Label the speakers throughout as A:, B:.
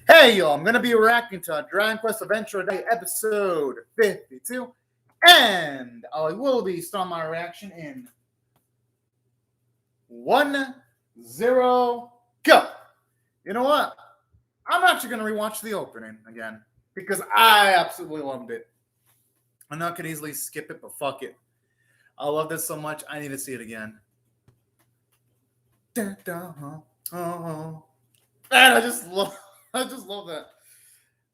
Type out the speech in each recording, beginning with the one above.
A: Hey y'all, I'm gonna be reacting to Dragon Quest Adventure Day episode 52, and I will be starting my reaction in 1-0 go. You know what? I'm actually gonna rewatch the opening again because I absolutely loved it. I know I could easily skip it, but fuck it. I love this so much. I need to see it again. And I just love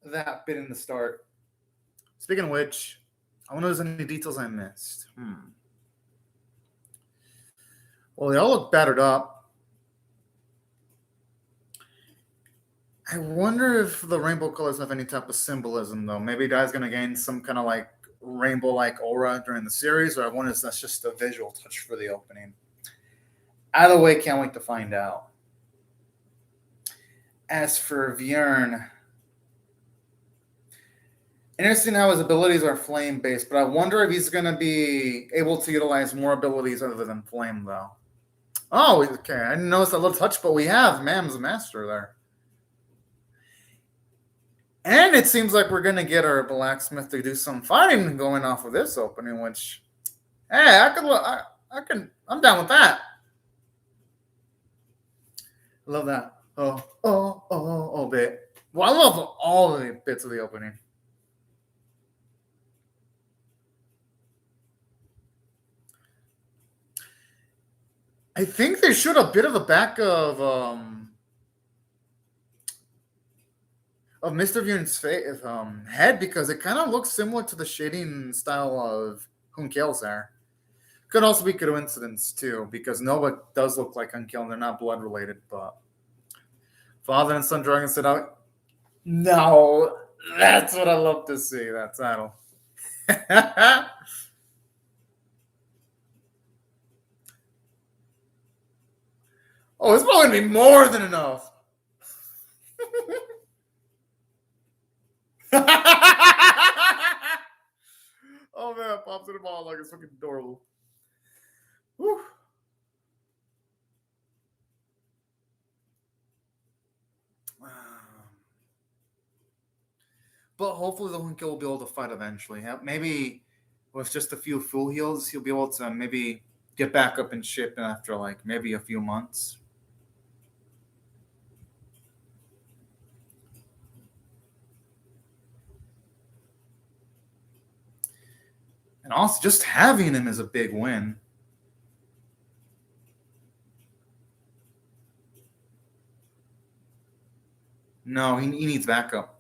A: that bit in the start. Speaking of which, I wonder if there's any details I missed. Well, they all look battered up. I wonder if the rainbow colors have any type of symbolism, though. Maybe Dai's going to gain some kind of like rainbow-like aura during the series, or I wonder if that's just a visual touch for the opening. Either way, can't wait to find out. As for Bjorn, interesting how his abilities are flame-based, but I wonder if he's going to be able to utilize more abilities other than flame, though. Oh, okay. I didn't notice that little touch, but we have Mam's Master there. And it seems like we're going to get our blacksmith to do some fighting going off of this opening, which, hey, I'm down with that. I love that. Oh bit. Well, I love all the bits of the opening. I think they showed a bit of the back of Mr. Bjorn's head because it kind of looks similar to the shading style of Hunkel's hair. Could also be coincidence too, because Nova does look like Hunkel and they're not blood related, but Father and Son Dragon said out. No, that's what I love to see, that title. Oh, it's probably gonna be more than enough. Oh man, pops in the ball like it's fucking adorable. Whew. But hopefully the Hunkel will be able to fight eventually. Maybe with just a few full heals, he'll be able to maybe get back up in ship after like maybe a few months. And also, just having him is a big win. No, he needs backup.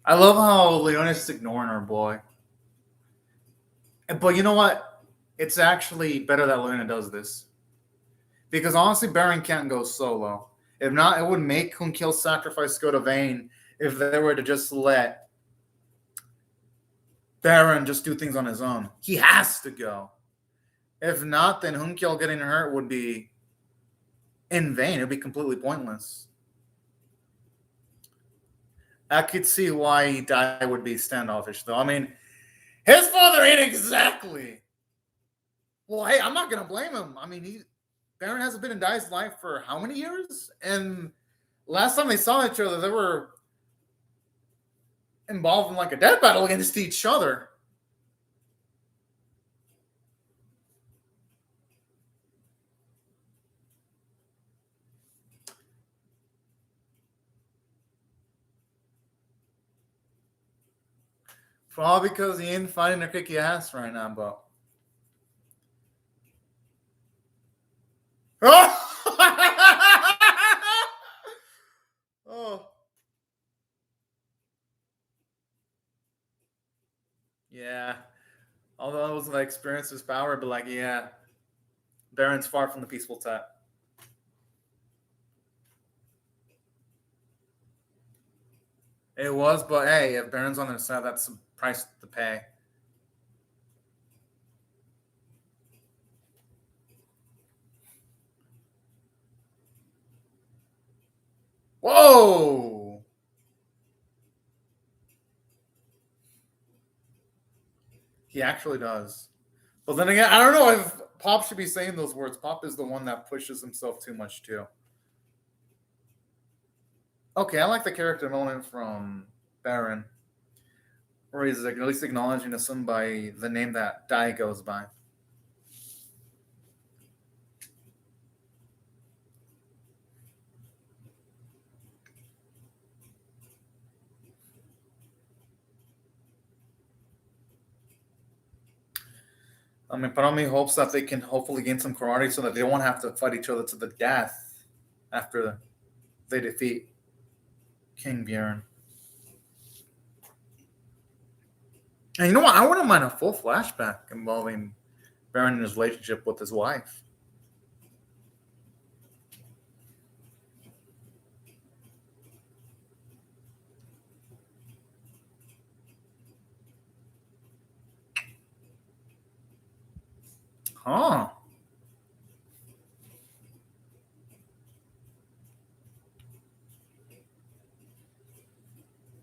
A: I love how Leona's just ignoring her boy. But you know what? It's actually better that Leona does this. Because honestly, Baron can't go solo. If not, it would make Hunkel's sacrifice go to vain if they were to just let Baron just do things on his own. He has to go. If not, then Hunkel getting hurt would be in vain. It would be completely pointless. I could see why Dai would be standoffish, though. I mean, his father ain't exactly. Well, hey, I'm not going to blame him. I mean, Baron hasn't been in Dai's life for how many years? And last time they saw each other, they were involved in like a death battle against each other. Probably because he ain't fighting to kick your ass right now, but. Oh. Yeah. Although it wasn't like experience his power, but like, yeah. Baron's far from the peaceful type. It was, but hey, if Baron's on their side, that's the price to pay. Whoa! He actually does. But then again, I don't know if Pop should be saying those words. Pop is the one that pushes himself too much too. Okay, I like the character development from Baron, where he's like at least acknowledging to son by the name that Dai goes by. I mean, part of me hopes that they can hopefully gain some karate so that they won't have to fight each other to the death after they defeat King Bjorn. And you know what? I wouldn't mind a full flashback involving Baron and his relationship with his wife. Huh.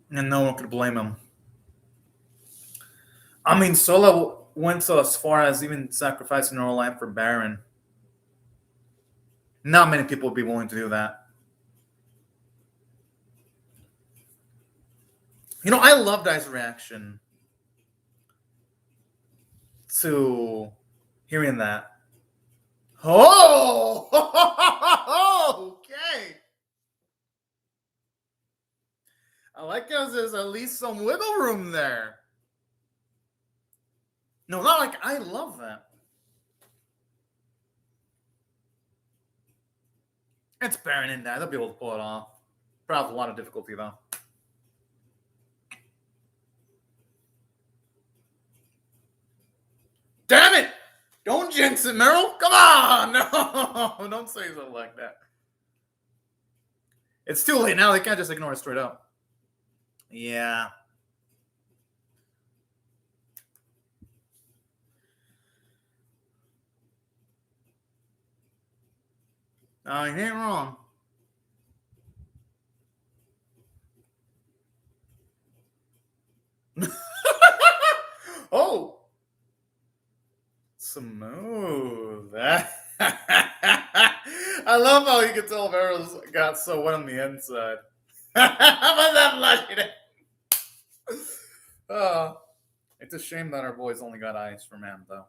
A: And no one could blame him. I mean, Sola went so as far as even sacrificing her life for Baron. Not many people would be willing to do that. You know, I love Dai's reaction to hearing that. Oh! Okay. I like how there's at least some wiggle room there. No, not like I love that. It's Baron and Dai. They'll be able to pull it off. Probably a lot of difficulty, though. Damn it! Don't jinx it, Meryl. Come on! No, don't say something like that. It's too late now. They can't just ignore it straight up. Yeah. No, you ain't wrong. Oh! Smooth. I love how you can tell Vero's got so wet on the inside. How about that blushing? It's a shame that our boys only got eyes for man, though.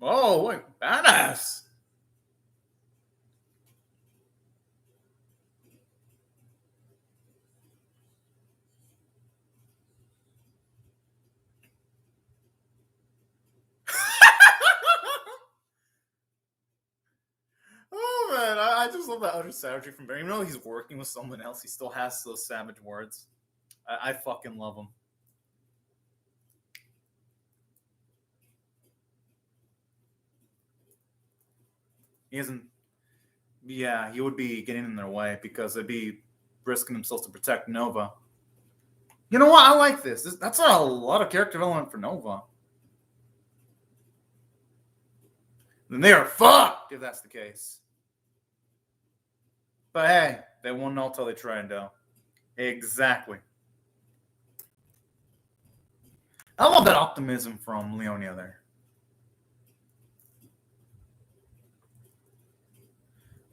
A: Oh, wait, badass. Oh man, I just love that utter savagery from Barry. Even though he's working with someone else, he still has those savage words. I fucking love him. He isn't. Yeah, he would be getting in their way because they'd be risking themselves to protect Nova. You know what? I like this. That's a lot of character development for Nova. Then they are fucked if that's the case. But hey, they won't know till they try and do. Exactly. I love that optimism from Leonia there.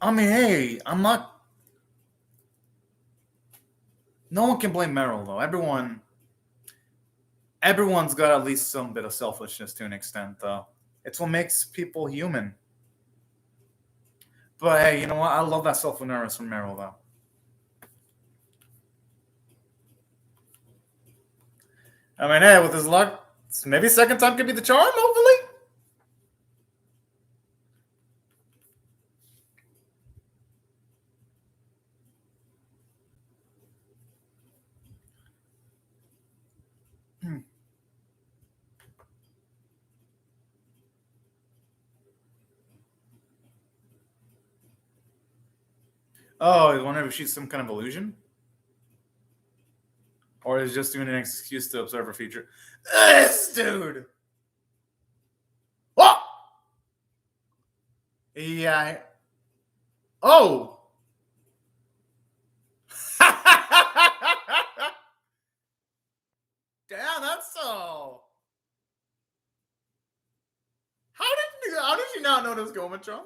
A: I mean, hey, I'm not. No one can blame Meryl though. Everyone's got at least some bit of selfishness to an extent, though. It's what makes people human. But hey, you know what? I love that self-awareness from Meryl, though. I mean, hey, with his luck, maybe second time could be the charm, hopefully. Oh, I wonder if she's some kind of illusion? Or is just doing an excuse to observe her future? This dude! Oh! Yeah. Oh! Damn, that's so. How did you not notice Gomatron?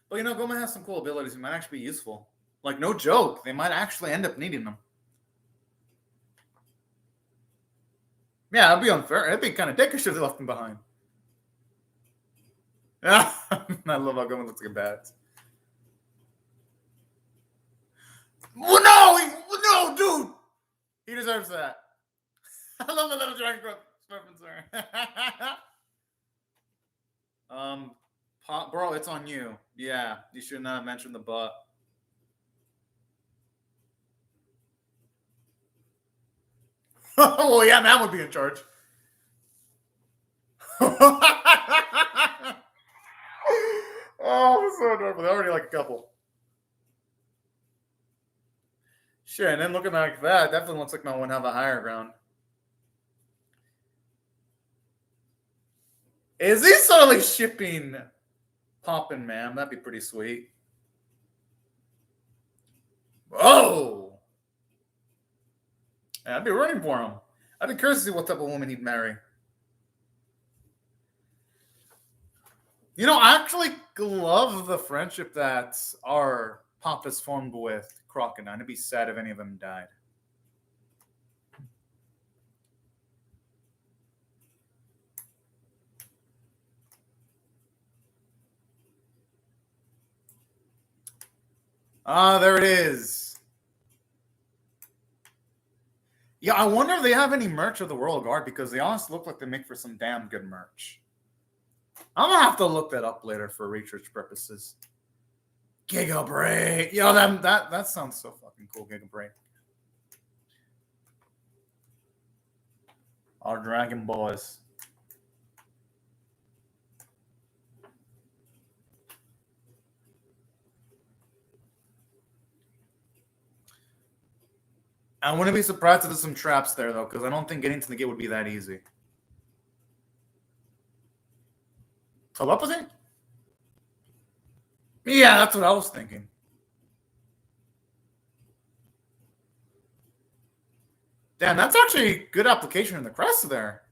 A: Well, you know, Goma has some cool abilities. He might actually be useful. Like, no joke. They might actually end up needing them. Yeah, it'd be unfair. It'd be kind of dickish if they left him behind. Yeah, I love how Goma looks like a bat. Well, no, dude. He deserves that. I love the little dragon reference there. Bro, it's on you. Yeah, you should not have mentioned the butt. Well, yeah, man would be in charge. Oh, so adorable. They're already like a couple. Sure, and then looking like that, definitely looks like no one have a higher ground. Is he suddenly shipping Poppin', man? That'd be pretty sweet. Oh! Yeah, I'd be rooting for him. I'd be curious to see what type of woman he'd marry. You know, I actually love the friendship that our Pop has formed with Crocodile. I'd be sad if any of them died. Ah, there it is. Yeah, I wonder if they have any merch of the Royal Guard because they honestly look like they make for some damn good merch. I'm gonna have to look that up later for research purposes. Giga Break. Yo, that sounds so fucking cool, Giga Break. Our Dragon Boys. I wouldn't be surprised if there's some traps there, though, because I don't think getting to the gate would be that easy. Telepathy? Yeah, that's what I was thinking. Damn, that's actually a good application in the crest there.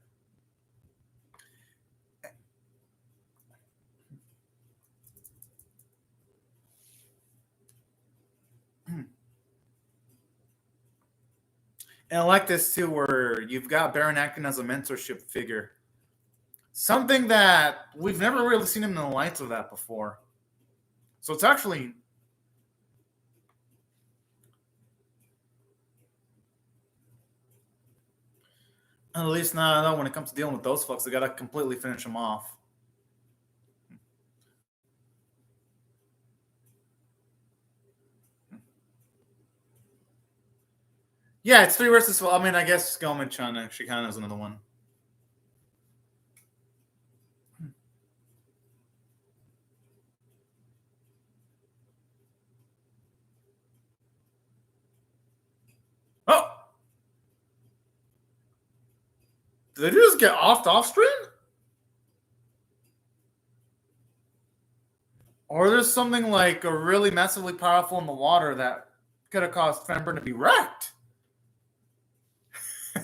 A: And I like this too, where you've got Baron acting as a mentorship figure. Something that we've never really seen him in the lights of that before. So it's actually... At least now I know when it comes to dealing with those folks, they gotta completely finish them off. Yeah, it's 3 versus 4. I mean, I guess Skelman-chan actually kind of is another one. Oh! Did they just get off screen? Or there's something like a really massively powerful in the water that could have caused Fenburn to be wrecked.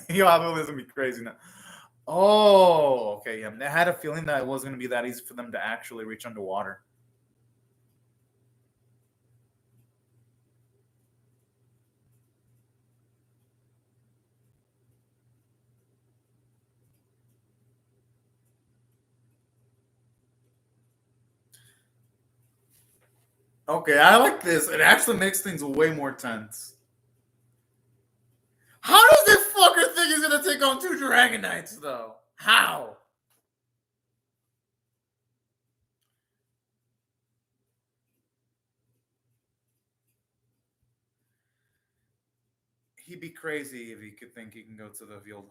A: Yo, I know this is gonna be crazy now. Oh, okay. Yeah, I had a feeling that it wasn't gonna be that easy for them to actually reach underwater. Okay, I like this. It actually makes things way more tense. How does this fucker think he's gonna take on 2 Dragon Knights, though? How? He'd be crazy if he could think he can go to the field.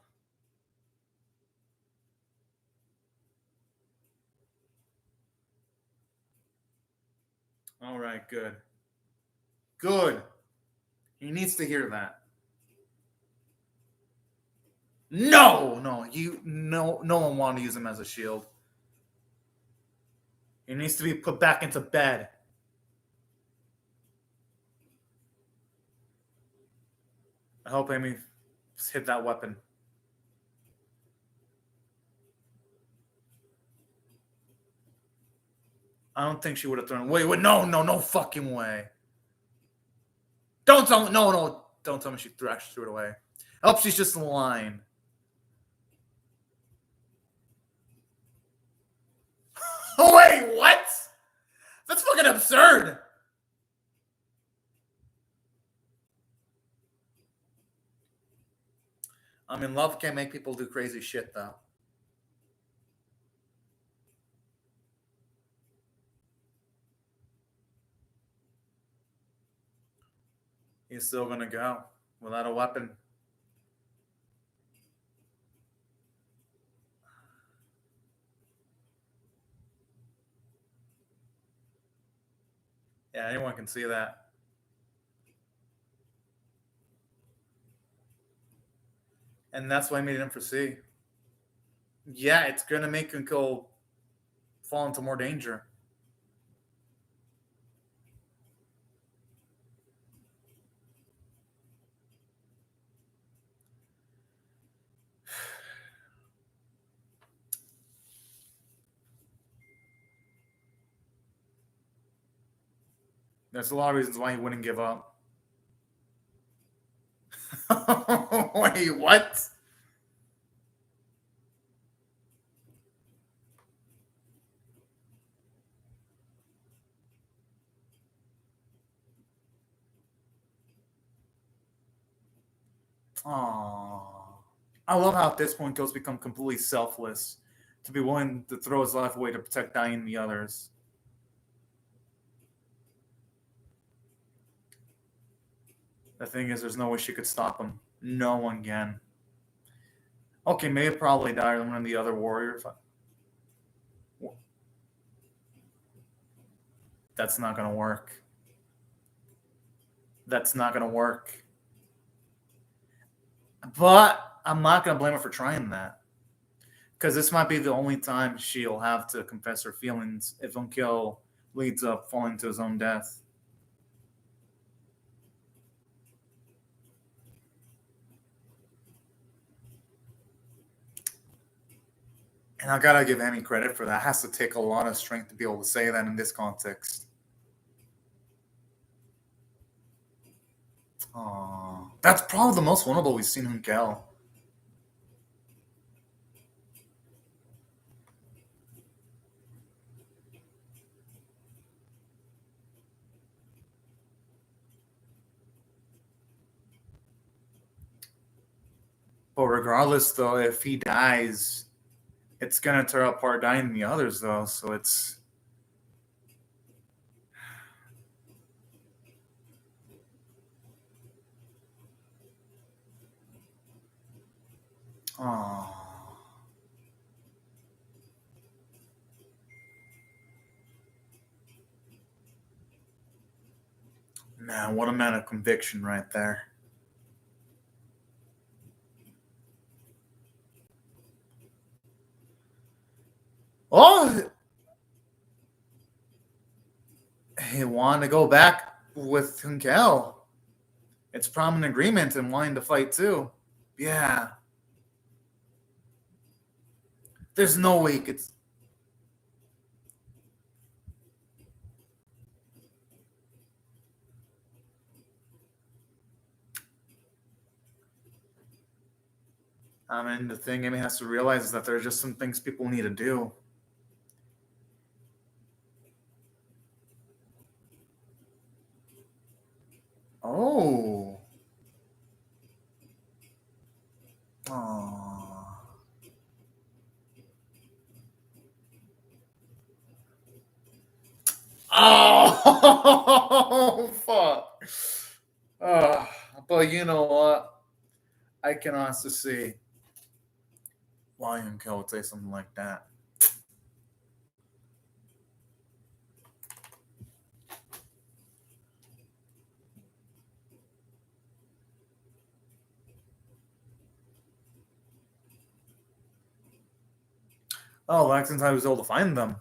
A: All right, good. Good. He needs to hear that. No, no one wanted to use him as a shield. He needs to be put back into bed. I hope Amy hit that weapon. I don't think she would have thrown. Wait, no fucking way. Don't tell me. No, don't tell me she actually threw it away. I hope she's just in the line. Oh wait, what? That's fucking absurd. I mean, love can make people do crazy shit, though. He's still gonna go without a weapon. Yeah, anyone can see that. And that's why I made him for C. Yeah, it's gonna make him go fall into more danger. There's a lot of reasons why he wouldn't give up. Wait, what? Aww. I love how at this point Ghost become completely selfless to be willing to throw his life away to protect Dai and the others. The thing is, there's no way she could stop him. No one can. Okay, maybe probably Dai or one of the other warriors. That's not gonna work. That's not gonna work. But I'm not gonna blame her for trying that. Because this might be the only time she'll have to confess her feelings if Unkill leads up falling to his own death. And I gotta give Amy credit for that. It has to take a lot of strength to be able to say that in this context. Aww. That's probably the most vulnerable we've seen Unkill. But regardless, though, if he dies, it's gonna tear apart Dai and the others, though. So it's. Aww. Man, what a man of conviction right there. Oh, he wanted to go back with Hunkel. It's prominent agreement and wanting to fight too. Yeah. There's no way he could. I mean, the thing Amy has to realize is that there are just some things people need to do. Oh. Aww. Oh, fuck. But you know what? I can honestly see why Hunkel would say something like that. Oh, back since I was able to find them.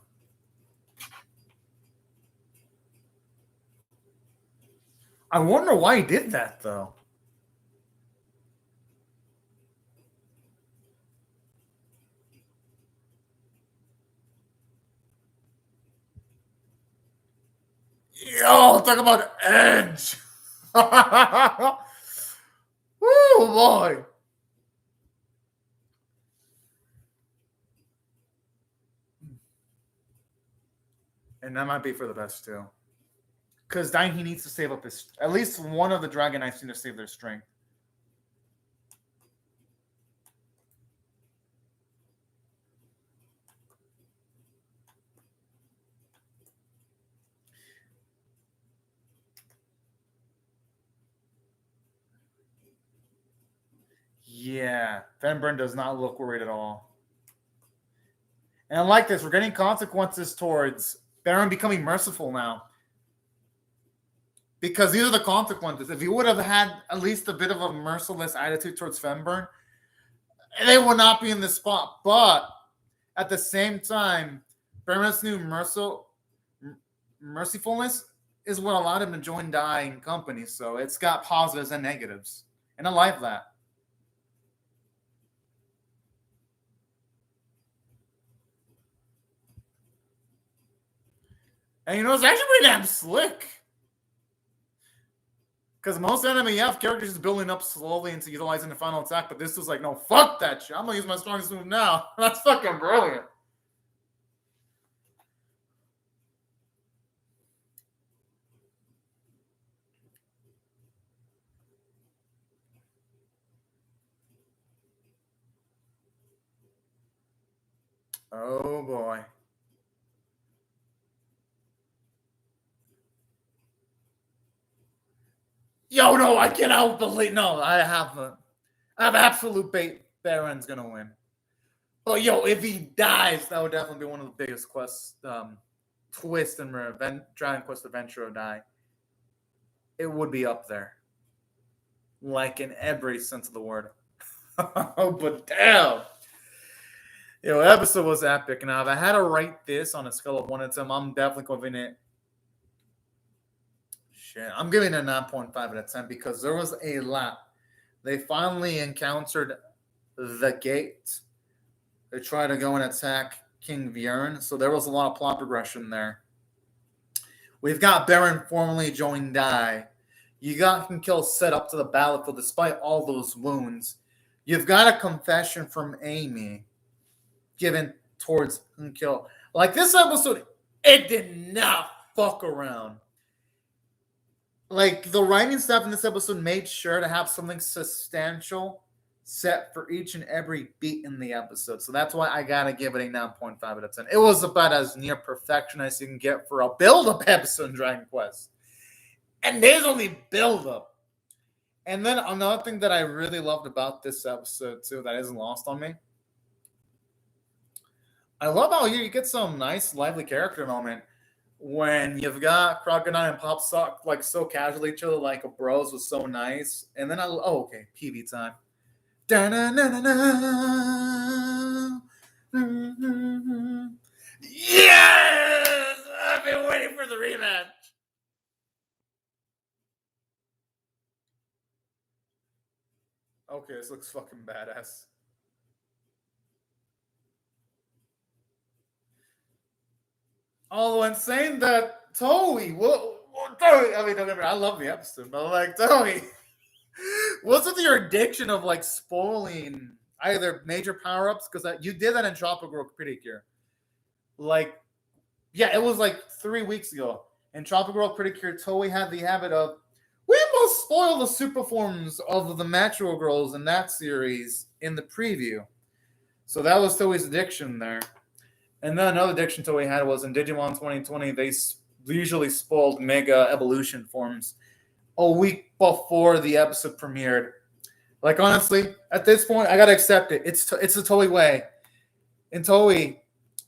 A: I wonder why he did that, though. Yo, talk about Edge. Woo, boy. And that might be for the best, too. Because Dai, he needs to save up his... At least one of the Dragon Knights need to save their strength. Yeah, Fenburn does not look worried at all. And I like this. We're getting consequences towards Baron becoming merciful now. Because these are the consequences. If he would have had at least a bit of a merciless attitude towards Fenburn, they would not be in this spot. But at the same time, Baron's new mercifulness is what allowed him to join Dai and company. So it's got positives and negatives. And I like that. And you know, it's actually pretty damn slick. Because most enemy F characters is building up slowly into utilizing the final attack, but this was like, no, fuck that shit. I'm gonna use my strongest move now. That's fucking brilliant. Oh boy. Yo, no, I cannot believe. No, I have absolute bait. Baron's gonna win. But yo, if he dies, that would definitely be one of the biggest quests, twist in Dragon Quest Adventure Die. It would be up there, like in every sense of the word. But damn, yo, episode was epic. Now, if I had to rate this on a scale of 1 to 10, I'm definitely giving it. Shit, I'm giving it a 9.5 out of 10 because there was a lot. They finally encountered the gate. They tried to go and attack King Vierne, so there was a lot of plot progression there. We've got Baron formally joined Dai. You got Kill set up to the battlefield despite all those wounds. You've got a confession from Amy given towards Kill. Like this episode, it did not fuck around. Like the writing staff in this episode made sure to have something substantial set for each and every beat in the episode. So that's why I gotta give it a 9.5 out of 10. It was about as near perfection as you can get for a build-up episode in Dragon Quest. And there's only build-up. And then another thing that I really loved about this episode too that isn't lost on me. I love how here you get some nice, lively character moment when you've got Crocodile and Pop Sock like so casually each other like a bros was so nice. And then okay, PV time. Yes! I've been waiting for the rematch. Okay, this looks fucking badass. Although in saying that, Toei, Toei, I mean, don't get me wrong, I love the episode, but like, Toei, what's with your addiction of like spoiling either major power-ups? Because you did that in Tropical Criticure. Like, yeah, it was like 3 weeks ago. In Tropical Criticure, Toei had the habit of, we must spoil the super forms of the Metro Girls in that series in the preview. So that was Toei's addiction there. And then another addiction Toei had was in Digimon 2020, they usually spoiled Mega Evolution forms a week before the episode premiered. Like, honestly, at this point, I got to accept it. It's the Toei way. In Toei,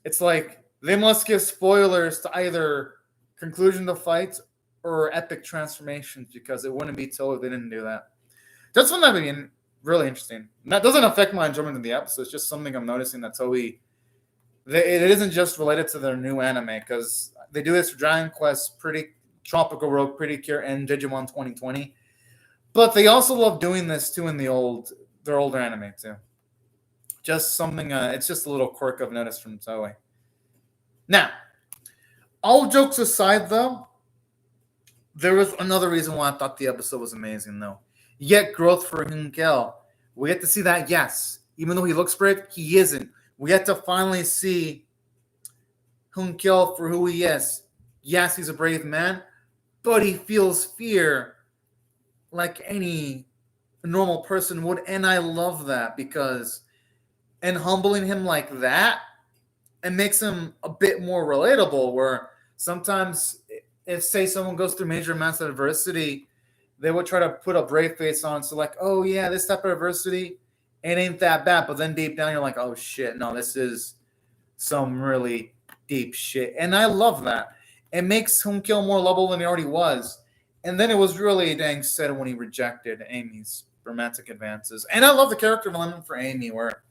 A: it's like they must give spoilers to either conclusion of fights or epic transformations because it wouldn't be Toei if they didn't do that. That's one that would be really interesting. And that doesn't affect my enjoyment of the episode. It's just something I'm noticing that Toei it isn't just related to their new anime, because they do this for Dragon Quest, Tropical Rogue, Pretty Cure, and Digimon 2020. But they also love doing this too in their older anime too. Just something. It's just a little quirk I've noticed from Toei. Now, all jokes aside, though, there was another reason why I thought the episode was amazing, though. Yet growth for Hunkel. We get to see that, yes. Even though he looks brave, he isn't. We get to finally see Hunkel for who he is. Yes, he's a brave man, but he feels fear like any normal person would. And I love that, because and humbling him like that, it makes him a bit more relatable, where sometimes if, say, someone goes through major amounts of adversity, they would try to put a brave face on. So like, oh yeah, this type of adversity, it ain't that bad. But then deep down, you're like, oh shit, no, this is some really deep shit. And I love that. It makes Hunkill more lovable than he already was. And then it was really dang sad when he rejected Amy's romantic advances. And I love the character development for Amy, where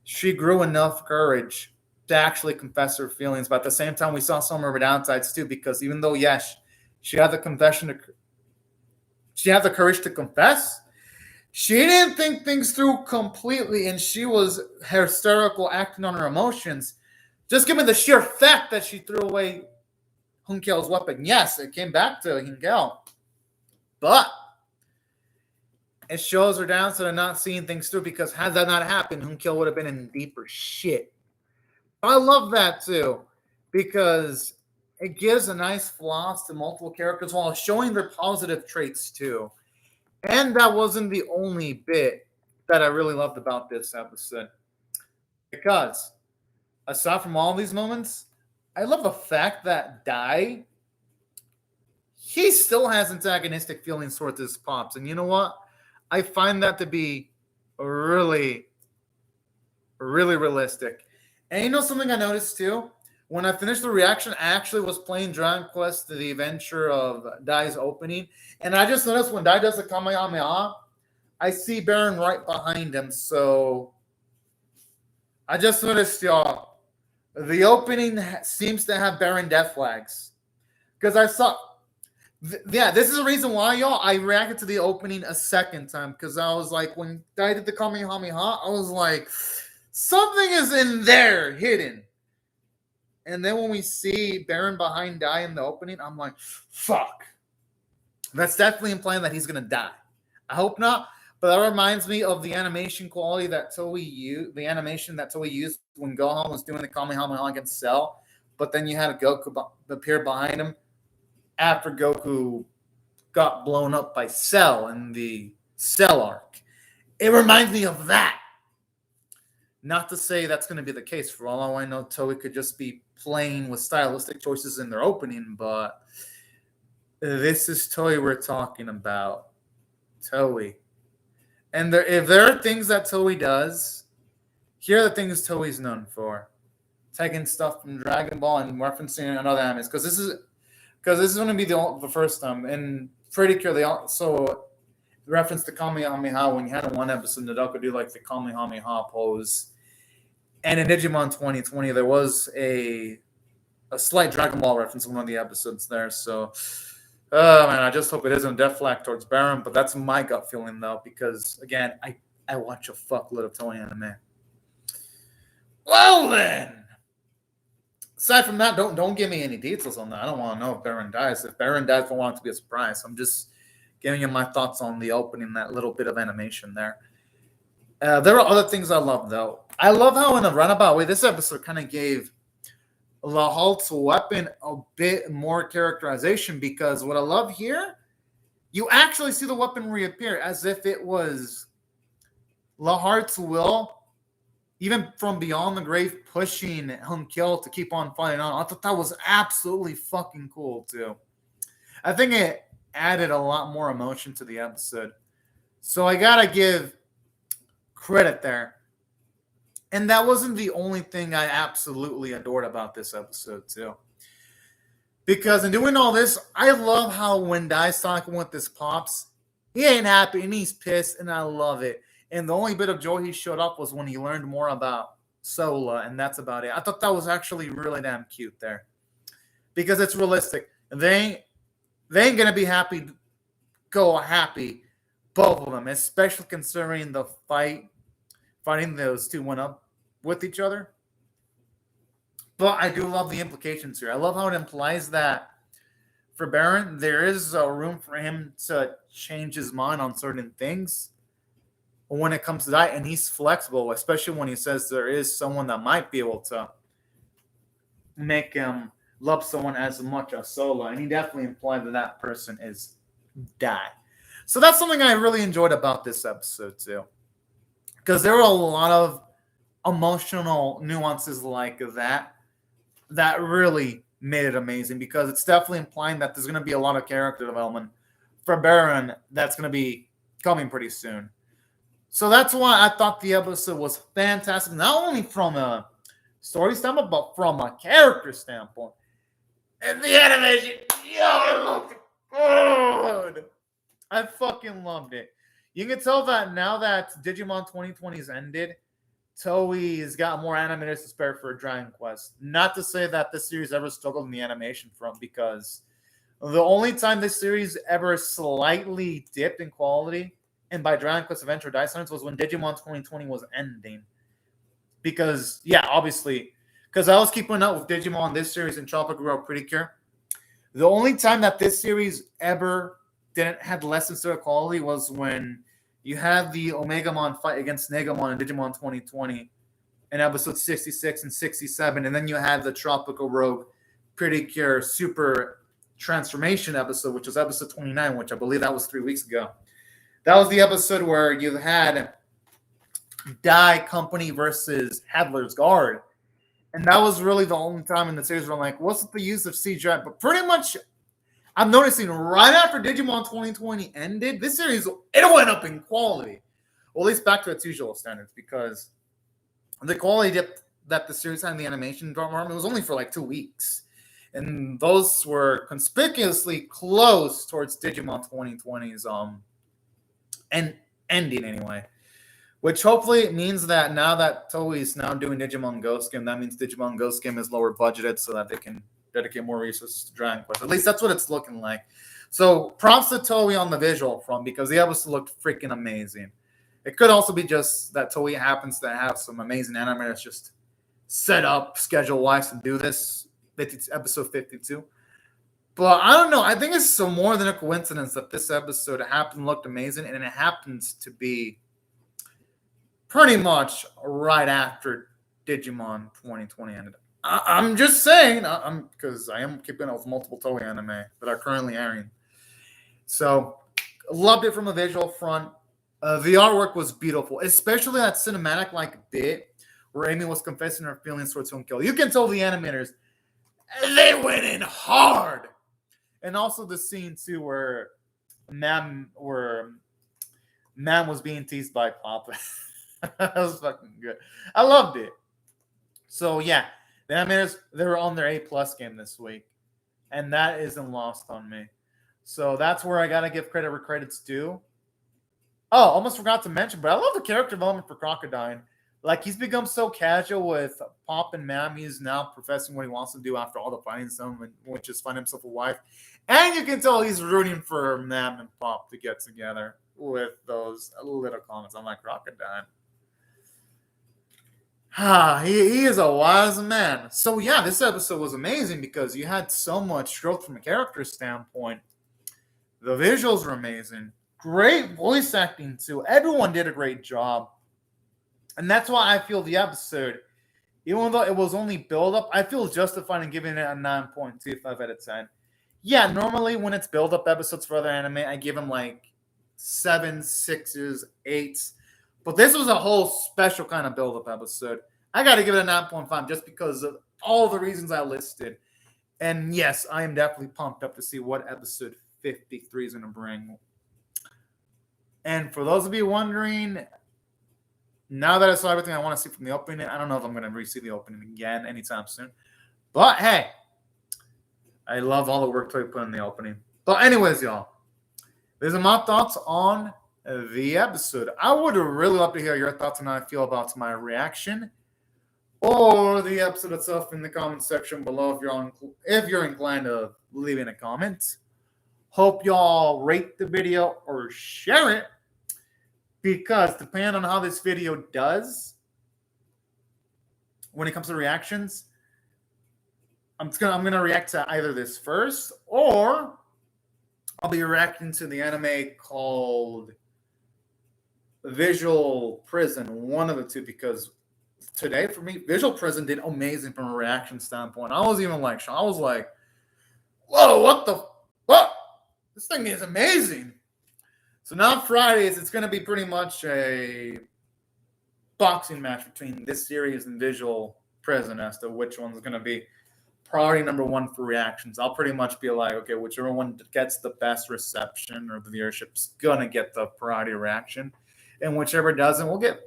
A: she grew enough courage to actually confess her feelings. But at the same time, we saw some of her downsides too, because even though, yes, she had the courage to confess, she didn't think things through completely, and she was hysterical acting on her emotions. Just given the sheer fact that she threw away Hunkel's weapon. Yes, it came back to Hunkel, but it shows her downside of not seeing things through, because had that not happened, Hunkel would have been in deeper shit. I love that too, because it gives a nice floss to multiple characters while showing their positive traits too. And that wasn't the only bit that I really loved about this episode, because aside from all these moments, I love the fact that Dai, he still has antagonistic feelings towards his pops. And you know what? I find that to be really, really realistic. And you know something I noticed too? When I finished the reaction, I actually was playing Dragon Quest, the adventure of Dai's opening. And I just noticed when Dai does the Kamehameha, I see Baron right behind him. So I just noticed, y'all, the opening seems to have Baron death flags. Because I saw... Yeah, this is the reason why, y'all, I reacted to the opening a second time. Because I was like, when Dai did the Kamehameha, I was like, something is in there hidden. And then when we see Baron behind Dai in the opening, I'm like, fuck. That's definitely implying that he's going to die. I hope not. But that reminds me of the animation quality that Toei used, the animation that Toei used when Gohan was doing the Kamehameha against Cell. But then you had Goku appear behind him after Goku got blown up by Cell in the Cell arc. It reminds me of that. Not to say that's going to be the case. For all I know, Toei could just be playing with stylistic choices in their opening, but this is Toei we're talking about. Toei. And if there are things that Toei does, here are the things Toei's known for. Taking stuff from Dragon Ball and referencing it in other animes. Because this is going to be the first time. And pretty sure they also referenced the Kamehameha when you had in one episode, Nadoko do like the Kamehameha pose. And in Digimon 2020, there was a slight Dragon Ball reference in one of the episodes there. So, man, I just hope it isn't a death flag towards Baron. But that's my gut feeling, though, because, again, I watch a fuckload of Toei anime. Well, then. Aside from that, don't give me any details on that. I don't want to know if Baron dies. If Baron dies, I want it to be a surprise. I'm just giving you my thoughts on the opening, that little bit of animation there. There are other things I love, though. I love how in a roundabout way, this episode kind of gave Lahalt's weapon a bit more characterization, because what I love here, you actually see the weapon reappear as if it was Lahalt's will, even from beyond the grave, pushing Hunkill to keep on fighting on. I thought that was absolutely fucking cool, too. I think it added a lot more emotion to the episode. So I gotta give credit there. And that wasn't the only thing I absolutely adored about this episode, too. Because in doing all this, I love how when Dai's talking with his pops, he ain't happy and he's pissed, and I love it. And the only bit of joy he showed up was when he learned more about Sola, and that's about it. I thought that was actually really damn cute there. Because it's realistic. They ain't gonna be happy, both of them, especially considering the fighting those two went up with each other. But I do love the implications here. I love how it implies that for Baron, there is a room for him to change his mind on certain things when it comes to that, and he's flexible, especially when he says there is someone that might be able to make him love someone as much as Sola, and he definitely implied that that person is DAI. So that's something I really enjoyed about this episode too, because there were a lot of emotional nuances like that really made it amazing, because it's definitely implying that there's going to be a lot of character development for Baron that's going to be coming pretty soon. So that's why I thought the episode was fantastic, not only from a story standpoint, but from a character standpoint. And the animation, it looked good. I fucking loved it. You can tell that now that Digimon 2020's ended, Toei's got more animators to spare for Dragon Quest. Not to say that this series ever struggled in the animation front, because the only time this series ever slightly dipped in quality, and by Dragon Quest Adventure Dice Hunters, was when Digimon 2020 was ending. Because, yeah, obviously, because I was keeping up with Digimon, this series, and Tropical Road Pretty Cure. The only time that this series ever had less than quality was when you had the Omegamon fight against Negamon in Digimon 2020 in episode 66 and 67, and then you had the Tropical Rogue Pretty Cure Super Transformation episode, which was episode 29, which I believe that was 3 weeks ago. That was the episode where you had DAI Company versus Hadler's Guard. And that was really the only time in the series where I'm like, what's the use of CGI? But pretty much, I'm noticing right after Digimon 2020 ended, this series, it went up in quality. Well, at least back to its usual standards, because the quality dip that the series had in the animation department was only for like 2 weeks. And those were conspicuously close towards Digimon 2020's ending anyway. Which hopefully means that now that Toei is now doing Digimon Ghost Game, that means Digimon Ghost Game is lower budgeted so that they can dedicate more resources to Dragon Quest. At least that's what it's looking like. So props to Toei on the visual front, because the episode looked freaking amazing. It could also be just that Toei happens to have some amazing animators just set up schedule-wise to do this. It's episode 52. But I don't know. I think it's so more than a coincidence that this episode happened, looked amazing, and it happens to be pretty much right after Digimon 2020 ended. I'm just saying, because I am keeping up with multiple Toei anime that are currently airing. So, loved it from a visual front. The artwork was beautiful, especially that cinematic-like bit where Amy was confessing her feelings towards Hunkill. You can tell the animators, they went in hard. And also the scene, too, where Mam was being teased by Papa. That was fucking good. I loved it. So, yeah, the animators, they were on their A+ game this week. And that isn't lost on me. So that's where I got to give credit where credit's due. Oh, almost forgot to mention, but I love the character development for Crocodile. Like, he's become so casual with Pop and Mam. He's now professing what he wants to do after all the fighting stuff, which is find himself a wife. And you can tell he's rooting for Mam and Pop to get together with those little comments. I'm like, Crocodile. He is a wise man. So, yeah, this episode was amazing because you had so much growth from a character standpoint. The visuals were amazing. Great voice acting, too. Everyone did a great job. And that's why I feel the episode, even though it was only build-up, I feel justified in giving it a 9.25 out of 10. Yeah, normally when it's build-up episodes for other anime, I give them like 7, 6s, 8s. But this was a whole special kind of build-up episode. I got to give it a 9.5 just because of all the reasons I listed. And yes, I am definitely pumped up to see what episode 53 is going to bring. And for those of you wondering, now that I saw everything I want to see from the opening, I don't know if I'm going to re-see the opening again anytime soon. But hey, I love all the work Toei put in the opening. But anyways, y'all, these are my thoughts on the episode. I would really love to hear your thoughts on how I feel about my reaction. or the episode itself in the comment section below if you're inclined to leave in a comment. Hope y'all rate the video or share it, because depending on how this video does when it comes to reactions, I'm gonna react to either this first, or I'll be reacting to the anime called Visual Prison, one of the two, because today for me, Visual Prison did amazing from a reaction standpoint. I was even like, I was like, whoa, what? This thing is amazing. So now Fridays, it's going to be pretty much a boxing match between this series and Visual Prison as to which one's going to be priority number one for reactions. I'll pretty much be like, okay, whichever one gets the best reception or the viewership's going to get the priority reaction. And whichever doesn't, will get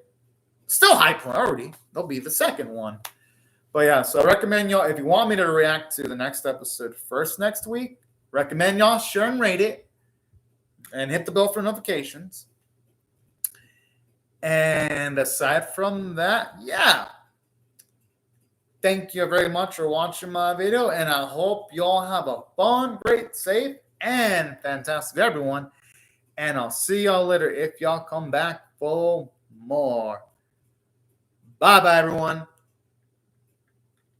A: still high priority. They'll be the second one. But yeah, so I recommend y'all, if you want me to react to the next episode first next week, recommend y'all share and rate it and hit the bell for notifications. And aside from that, yeah. Thank you very much for watching my video, and I hope y'all have a fun, great, safe, and fantastic everyone. And I'll see y'all later if y'all come back for more. Bye-bye, everyone.